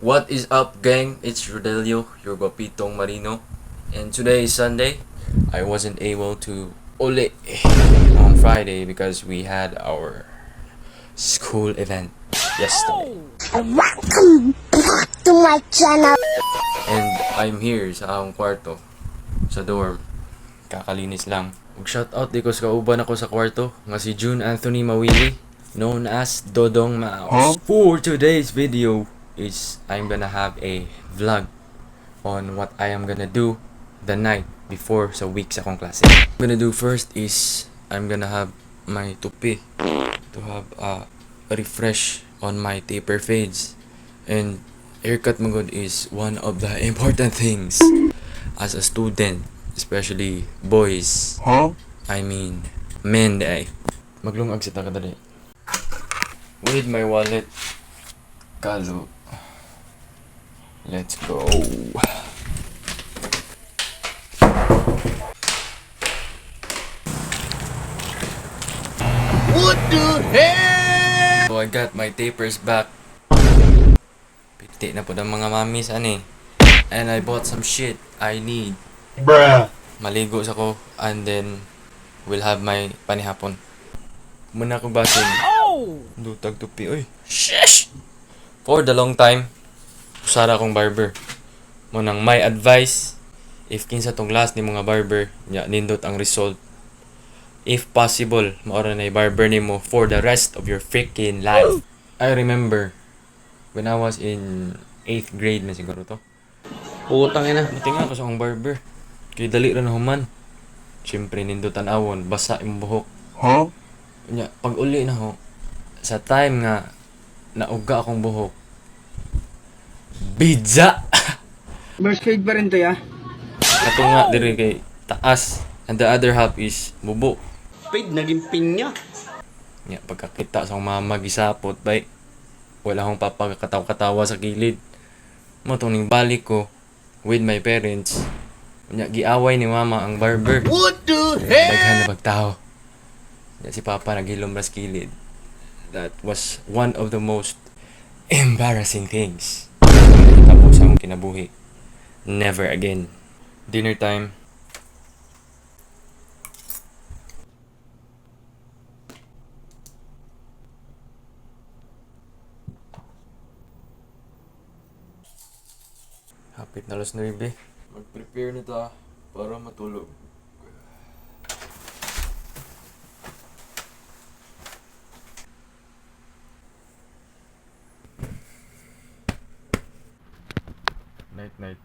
What is up, gang? It's Rodelio, your guapitong marino. And today is Sunday. I wasn't able to uli on Friday because we had our school event yesterday. Welcome back to my channel. And I'm here sa akong kwarto, sa dorm. Kakalinis lang. Mag-shoutout di ko sa kauban ako sa kwarto nga si June Anthony Mawili, known as Dodong Mouse. For today's video is I'm gonna have a vlog on what I am gonna do the night before sa week sa akong klase. What I'm gonna do first is I'm gonna have my tupi to have a refresh on my taper fades. And haircut magod is one of the important things as a student, especially boys. I mean, men day. Maglungag sa kadali. With my wallet, kalo. Let's go. What the hell? So I got my tapers back. Piti na po ng mga mamis ani. And I bought some shit I need. Bruh. Maligo sa ko and then we'll have my panihapon. Muna ko basin. Dutag tupi. Oy. Sheesh! For the long time, usara akong barber. Munang my advice, if kinsa tong last ni mga barber, nya nindot ang result. If possible, maora na barber nimo for the rest of your freaking life. I remember when I was in 8th grade na siguro to. Putang ina. Natinga ako sa akong barber. Kay dali ra na human. Siyempre nindutan awon, basa imong buhok. Nya pag uli na ho, sa time nga nauga akong buhok, bidza! First grade pa rin to ya. Kato nga diri kay taas and the other half is bubo. Speed naging pinya. Nya pagkakita sa akong mama gisapot bay, wala akong papagkatawa-katawa sa kilid. Mo tuning balik ko with my parents. Nya giaway ni mama ang barber. What the hell? Daghan na pagtao. Nya si papa naghilom ra sa kilid. That was one of the most embarrassing things. Tapos sa akong kinabuhi. Never again. Dinner time. Hapit na alas 9. Mag-prepare na ta para matulog. Night night.